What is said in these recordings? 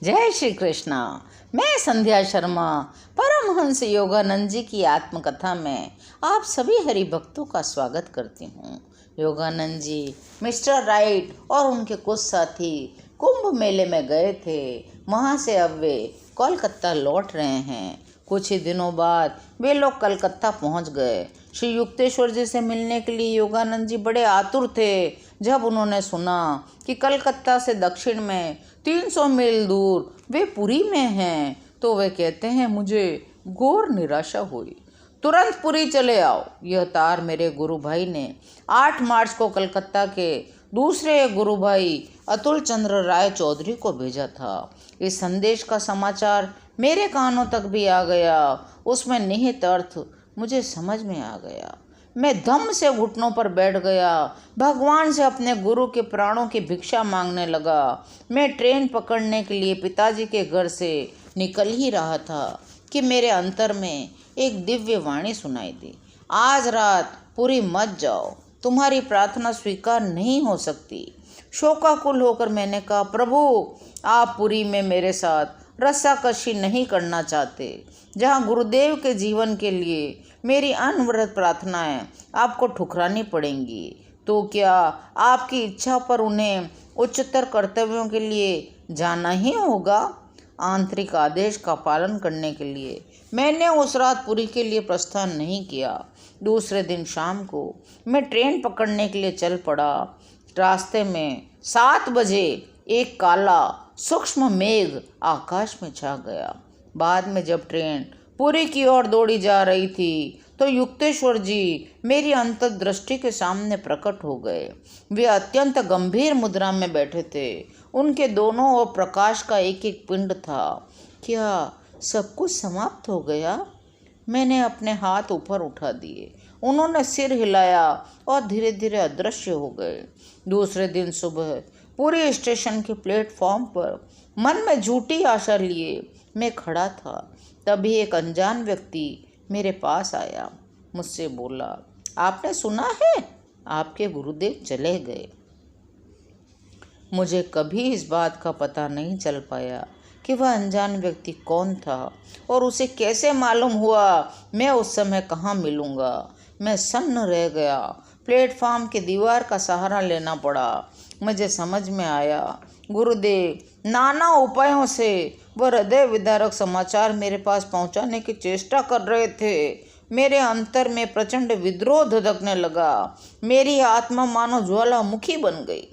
जय श्री कृष्णा। मैं संध्या शर्मा परमहंस योगानंद जी की आत्मकथा में आप सभी हरि भक्तों का स्वागत करती हूँ। योगानंद जी मिस्टर राइट और उनके कुछ साथी कुंभ मेले में गए थे। वहाँ से अब वे कोलकाता लौट रहे हैं। कुछ ही दिनों बाद वे लोग कलकत्ता पहुँच गए। श्री युक्तेश्वर जी से मिलने के लिए योगानंद जी बड़े आतुर थे। जब उन्होंने सुना कि कलकत्ता से दक्षिण में 300 मील दूर वे पुरी में हैं, तो वे कहते हैं मुझे घोर निराशा हुई। तुरंत पुरी चले आओ। यह तार मेरे गुरु भाई ने 8 मार्च को कलकत्ता के दूसरे गुरु भाई अतुल चंद्र राय चौधरी को भेजा था। इस संदेश का समाचार मेरे कानों तक भी आ गया। उसमें निहित अर्थ मुझे समझ में आ गया। मैं धम से घुटनों पर बैठ गया। भगवान से अपने गुरु के प्राणों की भिक्षा मांगने लगा। मैं ट्रेन पकड़ने के लिए पिताजी के घर से निकल ही रहा था कि मेरे अंतर में एक दिव्य वाणी सुनाई दी। आज रात पूरी मत जाओ, तुम्हारी प्रार्थना स्वीकार नहीं हो सकती। शोकाकुल होकर मैंने कहा, प्रभु आप पुरी में मेरे साथ रस्साकशी नहीं करना चाहते। जहाँ गुरुदेव के जीवन के लिए मेरी अनवरत प्रार्थनाएं आपको ठुकरानी पड़ेंगी, तो क्या आपकी इच्छा पर उन्हें उच्चतर कर्तव्यों के लिए जाना ही होगा? आंतरिक आदेश का पालन करने के लिए मैंने उस रात पुरी के लिए प्रस्थान नहीं किया। दूसरे दिन शाम को मैं ट्रेन पकड़ने के लिए चल पड़ा। रास्ते में 7 बजे एक काला सूक्ष्म मेघ आकाश में छा गया। बाद में जब ट्रेन पुरी की ओर दौड़ी जा रही थी, तो युक्तेश्वर जी मेरी अंतर्दृष्टि के सामने प्रकट हो गए। वे अत्यंत गंभीर मुद्रा में बैठे थे। उनके दोनों ओर प्रकाश का एक एक पिंड था। क्या सब कुछ समाप्त हो गया? मैंने अपने हाथ ऊपर उठा दिए। उन्होंने सिर हिलाया और धीरे धीरे अदृश्य हो गए। दूसरे दिन सुबह पूरे स्टेशन के प्लेटफॉर्म पर मन में झूठी आशा लिए मैं खड़ा था। तभी एक अनजान व्यक्ति मेरे पास आया। मुझसे बोला, आपने सुना है आपके गुरुदेव चले गए। मुझे कभी इस बात का पता नहीं चल पाया कि वह अनजान व्यक्ति कौन था और उसे कैसे मालूम हुआ मैं उस समय कहाँ मिलूँगा। मैं सन्न रह गया। प्लेटफॉर्म की दीवार का सहारा लेना पड़ा। मुझे समझ में आया, गुरुदेव नाना उपायों से वह हृदय विदारक समाचार मेरे पास पहुंचाने की चेष्टा कर रहे थे। मेरे अंतर में प्रचंड विद्रोह धधकने लगा। मेरी आत्मा मानो ज्वालामुखी बन गई।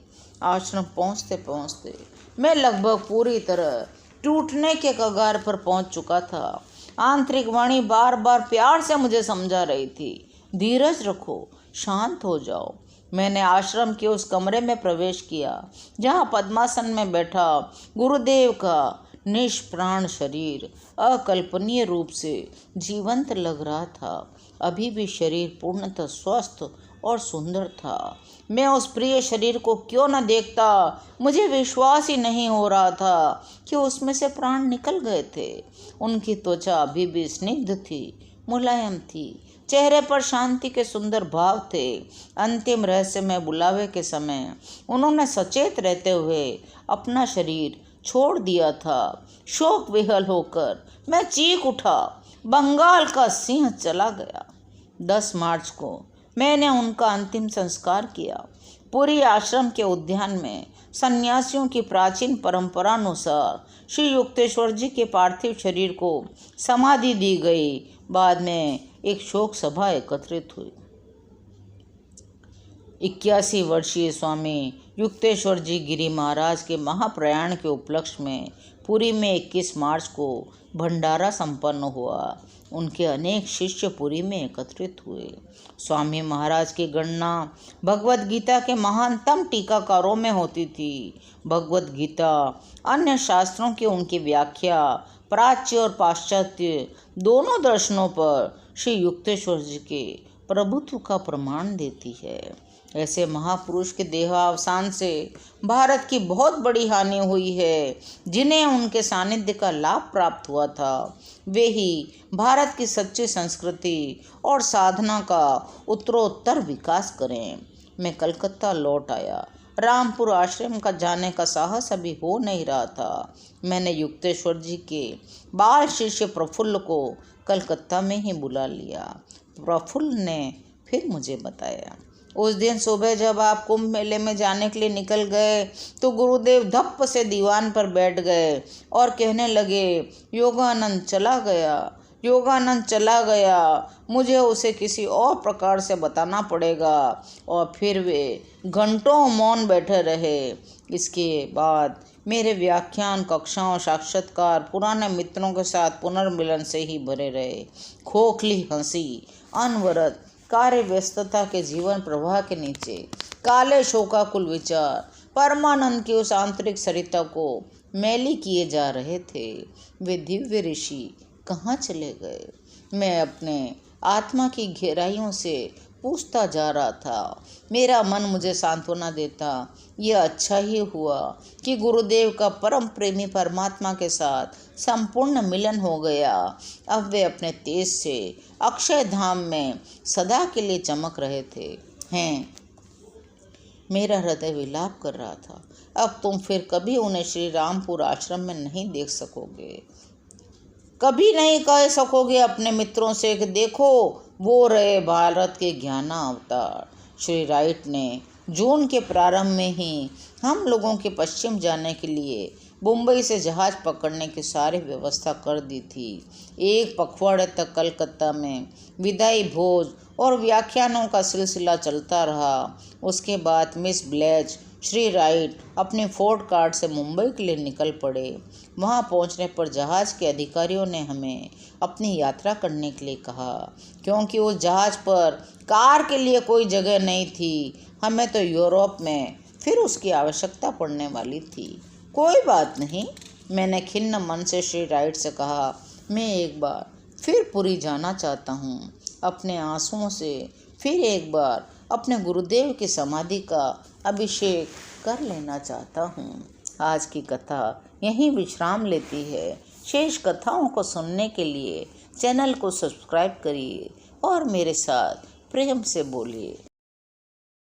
आश्रम पहुंचते पहुंचते मैं लगभग पूरी तरह टूटने के कगार पर पहुंच चुका था। आंतरिक वाणी बार बार प्यार से मुझे समझा रही थी, धीरज रखो, शांत हो जाओ। मैंने आश्रम के उस कमरे में प्रवेश किया जहां पद्मासन में बैठा गुरुदेव का निष्प्राण शरीर अकल्पनीय रूप से जीवंत लग रहा था। अभी भी शरीर पूर्णतः स्वस्थ और सुंदर था। मैं उस प्रिय शरीर को क्यों न देखता। मुझे विश्वास ही नहीं हो रहा था कि उसमें से प्राण निकल गए थे। उनकी त्वचा अभी भी स्निग्ध थी, मुलायम थी। चेहरे पर शांति के सुंदर भाव थे। अंतिम रहस्यमय बुलावे के समय उन्होंने सचेत रहते हुए अपना शरीर छोड़ दिया था। शोक विहल होकर मैं चीख उठा, बंगाल का सिंह चला गया। 10 मार्च को मैंने उनका अंतिम संस्कार किया। पूरी आश्रम के उद्यान में सन्यासियों की प्राचीन परंपरानुसार श्री युक्तेश्वर जी के पार्थिव शरीर को समाधि दी गई। बाद में एक शोक सभा एकत्रित हुई। 81 वर्षीय स्वामी युक्तेश्वर जी गिरी महाराज के महाप्रयाण के उपलक्ष्य में पुरी में 21 मार्च को भंडारा संपन्न हुआ। उनके अनेक शिष्य पुरी में एकत्रित हुए। स्वामी महाराज की गणना भगवत गीता के महानतम टीकाकारों में होती थी। भगवत गीता अन्य शास्त्रों की उनकी व्याख्या प्राच्य और पाश्चात्य दोनों दर्शनों पर श्री युक्तेश्वर जी के प्रभुत्व का प्रमाण देती है। ऐसे महापुरुष के देहावसान से भारत की बहुत बड़ी हानि हुई है। जिन्हें उनके सानिध्य का लाभ प्राप्त हुआ था, वे ही भारत की सच्ची संस्कृति और साधना का उत्तरोत्तर विकास करें। मैं कलकत्ता लौट आया। रामपुर आश्रम का जाने का साहस अभी हो नहीं रहा था। मैंने युक्तेश्वर जी के बाल शिष्य प्रफुल्ल को कलकत्ता में ही बुला लिया। प्रफुल्ल ने फिर मुझे बताया, उस दिन सुबह जब आप कुंभ मेले में जाने के लिए निकल गए तो गुरुदेव धप्प से दीवान पर बैठ गए और कहने लगे, योगानंद चला गया, योगानंद चला गया, मुझे उसे किसी और प्रकार से बताना पड़ेगा। और फिर वे घंटों मौन बैठे रहे। इसके बाद मेरे व्याख्यान, कक्षाओं, साक्षात्कार पुराने मित्रों के साथ पुनर्मिलन से ही भरे रहे। खोखली हंसी, अनवरत कार्य व्यस्तता के जीवन प्रवाह के नीचे काले शोकाकुल विचार परमानंद की उस आंतरिक सरिता को मैली किए जा रहे थे। वे दिव्य ऋषि कहाँ चले गए? मैं अपने आत्मा की गहराइयों से पूछता जा रहा था। मेरा मन मुझे सांत्वना देता, यह अच्छा ही हुआ कि गुरुदेव का परम प्रेमी परमात्मा के साथ संपूर्ण मिलन हो गया। अब वे अपने तेज से अक्षय धाम में सदा के लिए चमक रहे हैं। मेरा हृदय विलाप कर रहा था। अब तुम फिर कभी उन्हें श्री रामपुर आश्रम में नहीं देख सकोगे, कभी नहीं कह सकोगे अपने मित्रों से कि देखो वो रहे भारत के ज्ञाना अवतार। श्री राइट ने जून के प्रारंभ में ही हम लोगों के पश्चिम जाने के लिए मुंबई से जहाज़ पकड़ने की सारी व्यवस्था कर दी थी। एक पखवाड़े तक कलकत्ता में विदाई भोज और व्याख्यानों का सिलसिला चलता रहा। उसके बाद मिस ब्लेज, श्री राइट अपने फोर्ड कार से मुंबई के लिए निकल पड़े। वहां पहुंचने पर जहाज़ के अधिकारियों ने हमें अपनी यात्रा करने के लिए कहा, क्योंकि उस जहाज़ पर कार के लिए कोई जगह नहीं थी। हमें तो यूरोप में फिर उसकी आवश्यकता पड़ने वाली थी। कोई बात नहीं, मैंने खिन्न मन से श्री राइट से कहा, मैं एक बार फिर पुरी जाना चाहता हूँ। अपने आंसुओं से फिर एक बार अपने गुरुदेव की समाधि का अभिषेक कर लेना चाहता हूँ। आज की कथा यहीं विश्राम लेती है। शेष कथाओं को सुनने के लिए चैनल को सब्सक्राइब करिए और मेरे साथ प्रेम से बोलिए।